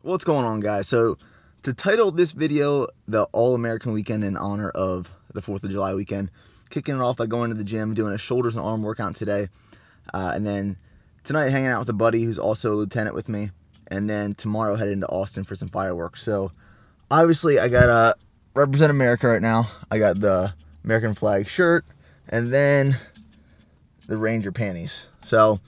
What's going on, guys? So to title this video the All-American Weekend in honor of the 4th of July weekend, kicking it off by going to the gym, doing a shoulders and arm workout today, and then tonight hanging out with a buddy who's also a lieutenant with me, and then tomorrow heading to Austin for some fireworks. So obviously I gotta represent America right now. I got the American flag shirt and then the Ranger panties. So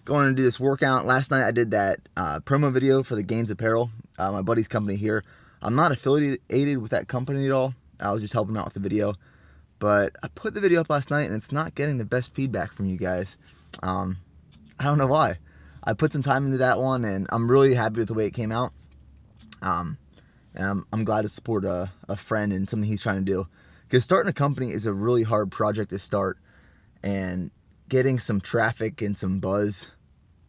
going to do this workout. Last night I did that promo video for the Gaines Apparel, my buddy's company here. I'm not affiliated with that company at all. I was just helping him out with the video. But I put the video up last night and it's not getting the best feedback from you guys. I don't know why. I put some time into that one and I'm really happy with the way it came out. And I'm glad to support a friend and something he's trying to do. Because starting a company is a really hard project to start. And getting some traffic and some buzz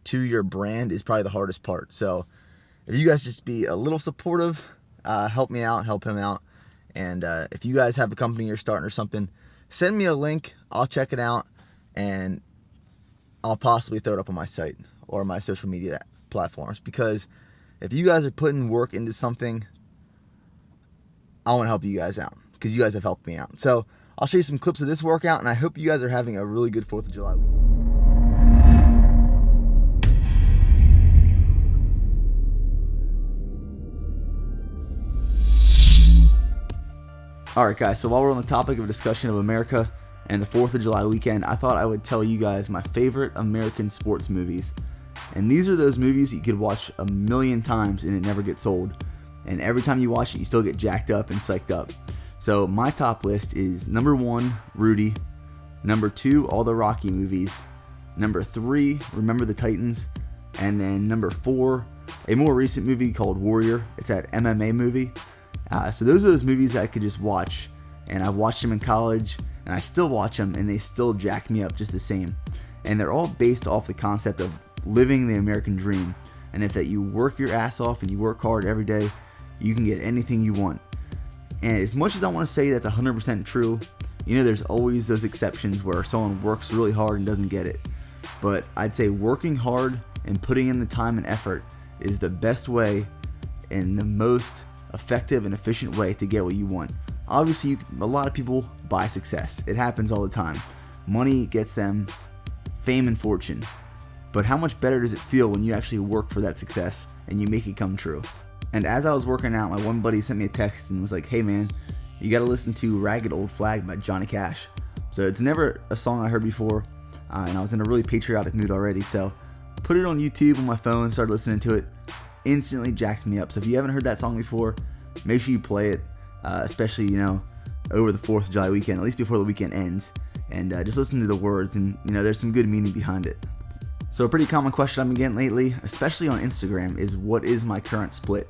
to your brand is probably the hardest part. So if you guys just be a little supportive, help me out, help him out. And if you guys have a company you're starting or something, send me a link. I'll check it out and I'll possibly throw it up on my site or my social media platforms. Because if you guys are putting work into something, I want to help you guys out because you guys have helped me out. So I'll show you some clips of this workout, and I hope you guys are having a really good 4th of July week. Alright guys, so while we're on the topic of discussion of America and the 4th of July weekend, I thought I would tell you guys my favorite American sports movies. And these are those movies that you could watch a million times and it never gets old. And every time you watch it, you still get jacked up and psyched up. So my top list is number 1, Rudy. Number 2, all the Rocky movies. Number 3, Remember the Titans. And then number 4, a more recent movie called Warrior. It's that MMA movie. So those are those movies that I could just watch. And I've watched them in college, and I still watch them, and they still jack me up just the same. And they're all based off the concept of living the American dream. And if that you work your ass off and you work hard every day, you can get anything you want. And as much as I want to say that's 100% true, you know, there's always those exceptions where someone works really hard and doesn't get it. But I'd say working hard and putting in the time and effort is the best way and the most effective and efficient way to get what you want. Obviously, a lot of people buy success. It happens all the time. Money gets them fame and fortune. But how much better does it feel when you actually work for that success and you make it come true? And as I was working out, my one buddy sent me a text and was like, hey man, you gotta listen to Ragged Old Flag by Johnny Cash. So it's never a song I heard before, and I was in a really patriotic mood already, so put it on YouTube on my phone, started listening to it, instantly jacked me up. So if you haven't heard that song before, make sure you play it, especially, you know, over the 4th of July weekend, at least before the weekend ends, and just listen to the words, and you know, there's some good meaning behind it. So a pretty common question I've been getting lately, especially on Instagram, is what is my current split?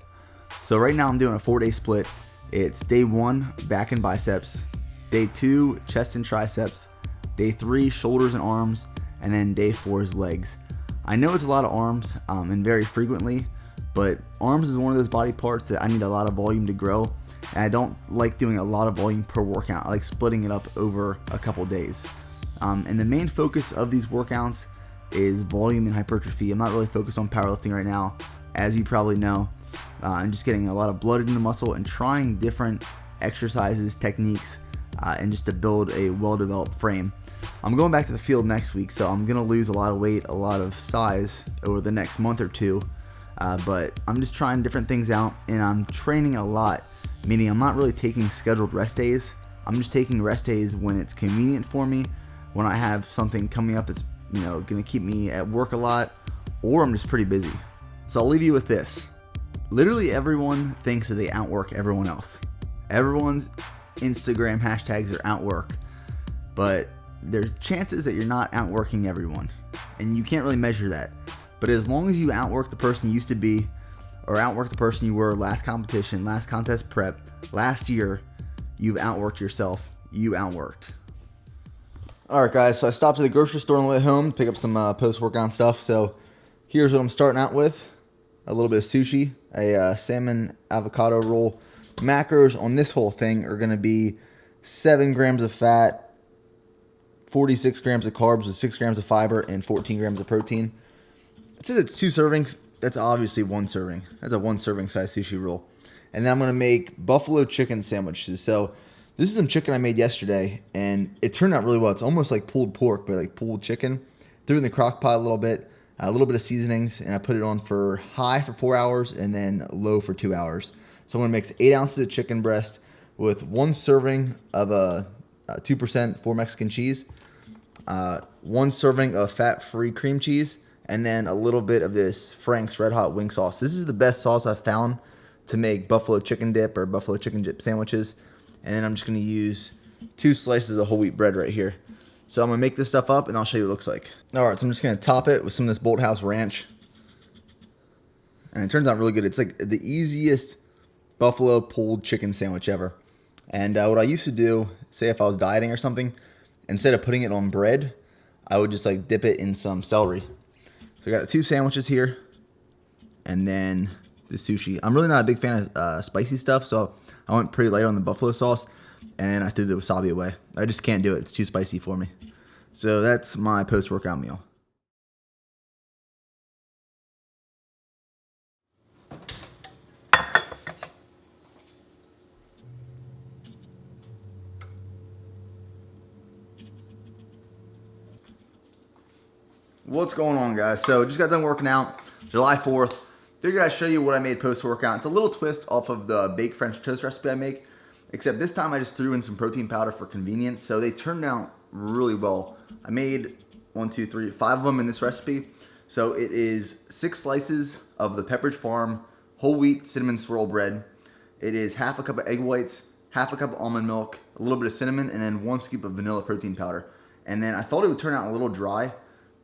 So right now I'm doing a 4-day split. It's day 1, back and biceps, day 2, chest and triceps, day 3, shoulders and arms, and then day 4 is legs. I know it's a lot of arms and very frequently, but arms is one of those body parts that I need a lot of volume to grow, and I don't like doing a lot of volume per workout. I like splitting it up over a couple days. And the main focus of these workouts is volume and hypertrophy. I'm not really focused on powerlifting right now, as you probably know. And just getting a lot of blood in the muscle and trying different exercises, techniques, and just to build a well-developed frame. I'm going back to the field next week, so I'm going to lose a lot of weight, a lot of size over the next month or two. But I'm just trying different things out, and I'm training a lot, meaning I'm not really taking scheduled rest days. I'm just taking rest days when it's convenient for me, when I have something coming up that's, you know, going to keep me at work a lot, or I'm just pretty busy. So I'll leave you with this. Literally everyone thinks that they outwork everyone else. Everyone's Instagram hashtags are outwork, but there's chances that you're not outworking everyone, and you can't really measure that. But as long as you outwork the person you used to be, or outwork the person you were last competition, last contest prep, last year, you've outworked yourself. You outworked. Alright guys, so I stopped at the grocery store on the way home to pick up some post-workout stuff. So here's what I'm starting out with. A little bit of sushi, a salmon avocado roll. Macros on this whole thing are going to be 7 grams of fat, 46 grams of carbs with 6 grams of fiber, and 14 grams of protein. It says it's 2 servings. that's obviously one serving. That's a one serving size sushi roll. And then I'm going to make buffalo chicken sandwiches. So this is some chicken I made yesterday, and it turned out really well. It's almost like pulled pork, but like pulled chicken. Threw it in the crock pot a little bit of seasonings, and I put it on for high for 4 hours and then low for 2 hours. So I'm going to mix 8 ounces of chicken breast with one serving of a 2% for Mexican cheese, one serving of fat-free cream cheese, and then a little bit of this Frank's Red Hot wing sauce. This is the best sauce I've found to make buffalo chicken dip or buffalo chicken dip sandwiches. And then I'm just going to use 2 slices of whole wheat bread right here. So I'm going to make this stuff up, and I'll show you what it looks like. All right, so I'm just going to top it with some of this Bolthouse Ranch. And it turns out really good. It's like the easiest buffalo pulled chicken sandwich ever. And what I used to do, say if I was dieting or something, instead of putting it on bread, I would just like dip it in some celery. So I got the 2 sandwiches here, and then the sushi. I'm really not a big fan of spicy stuff, so I went pretty light on the buffalo sauce, and I threw the wasabi away. I just can't do it. It's too spicy for me. So that's my post-workout meal. What's going on, guys? So just got done working out, July 4th. Figured I'd show you what I made post-workout. It's a little twist off of the baked French toast recipe I make, except this time I just threw in some protein powder for convenience, so they turned out really well. I made 1, 2, 3, 5 of them in this recipe. So it is 6 slices of the Pepperidge Farm whole wheat cinnamon swirl bread. It is half a cup of egg whites, half a cup of almond milk, a little bit of cinnamon, and then 1 scoop of vanilla protein powder. And then I thought it would turn out a little dry,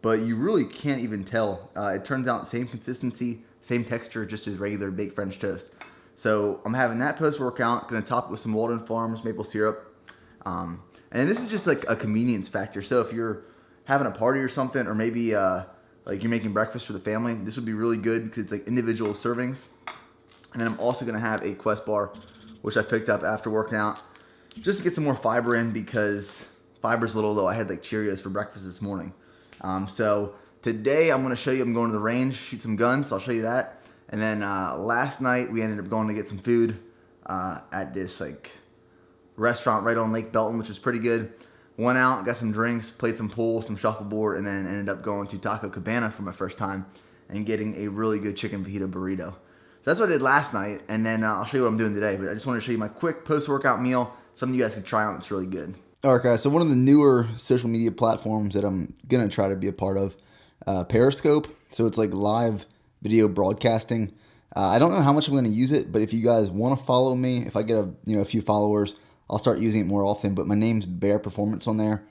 but you really can't even tell. It turns out same consistency, same texture, just as regular baked French toast. So I'm having that post-workout, gonna top it with some Walden Farms maple syrup. And this is just like a convenience factor. So if you're having a party or something, or maybe like you're making breakfast for the family, this would be really good because it's like individual servings. And then I'm also gonna have a Quest bar, which I picked up after working out, just to get some more fiber in because fiber's little though. I had like Cheerios for breakfast this morning. So today I'm going to show you, I'm going to the range, shoot some guns, so I'll show you that. And then last night we ended up going to get some food at this like restaurant right on Lake Belton, which was pretty good. Went out, got some drinks, played some pool, some shuffleboard, and then ended up going to Taco Cabana for my first time and getting a really good chicken fajita burrito. So that's what I did last night, and then I'll show you what I'm doing today. But I just want to show you my quick post-workout meal, something you guys can try out that's really good. All right, guys, so one of the newer social media platforms that I'm going to try to be a part of, Periscope. So it's like live video broadcasting. I don't know how much I'm going to use it, but if you guys want to follow me, if I get a few followers, I'll start using it more often. But my name's Bear Performance on there.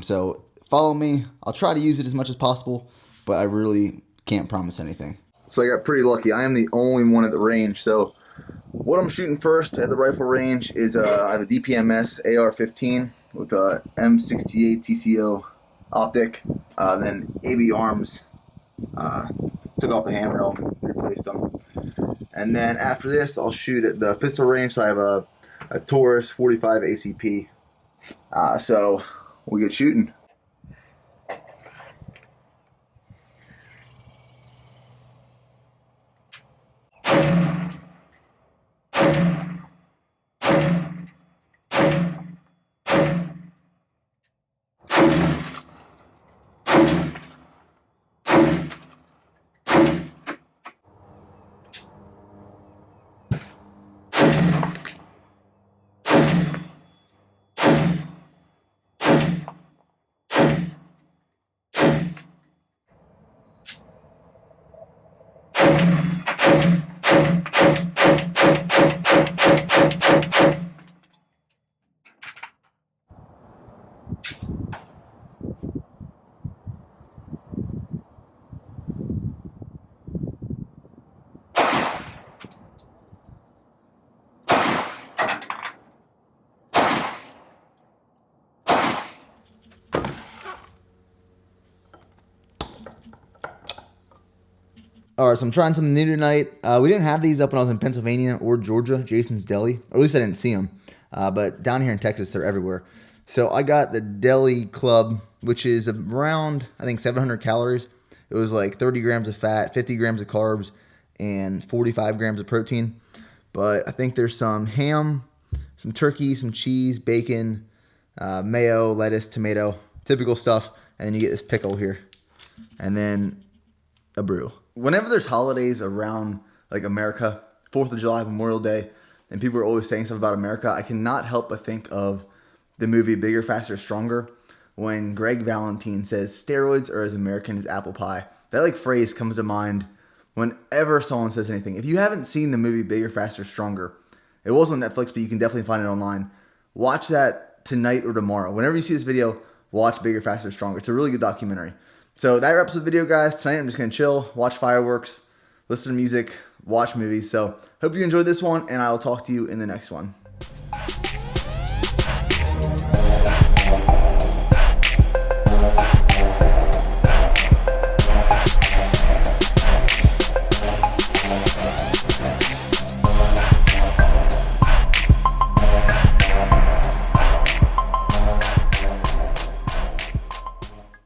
So follow me. I'll try to use it as much as possible, but I really can't promise anything. So I got pretty lucky. I am the only one at the range. So what I'm shooting first at the rifle range is I have a DPMS AR-15 with a M68 TCO optic. Then AB arms, took off the handrail and replaced them. And then after this, I'll shoot at the pistol range. So I have a Taurus 45 ACP. So we'll get shooting. All right, so I'm trying something new tonight. We didn't have these up when I was in Pennsylvania or Georgia, Jason's Deli. Or at least I didn't see them. But down here in Texas, they're everywhere. So I got the Deli Club, which is around, I think, 700 calories. It was like 30 grams of fat, 50 grams of carbs, and 45 grams of protein. But I think there's some ham, some turkey, some cheese, bacon, mayo, lettuce, tomato, typical stuff. And then you get this pickle here. And then a brew. Whenever there's holidays around like America, 4th of July, Memorial Day, and people are always saying stuff about America, I cannot help but think of the movie Bigger, Faster, Stronger, when Greg Valentine says steroids are as American as apple pie. That like phrase comes to mind whenever someone says anything. If you haven't seen the movie Bigger, Faster, Stronger, it was on Netflix, but you can definitely find it online. Watch that tonight or tomorrow. Whenever you see this video, watch Bigger, Faster, Stronger. It's a really good documentary. So that wraps up the video, guys. Tonight I'm just going to chill, watch fireworks, listen to music, watch movies. So hope you enjoyed this one, and I will talk to you in the next one.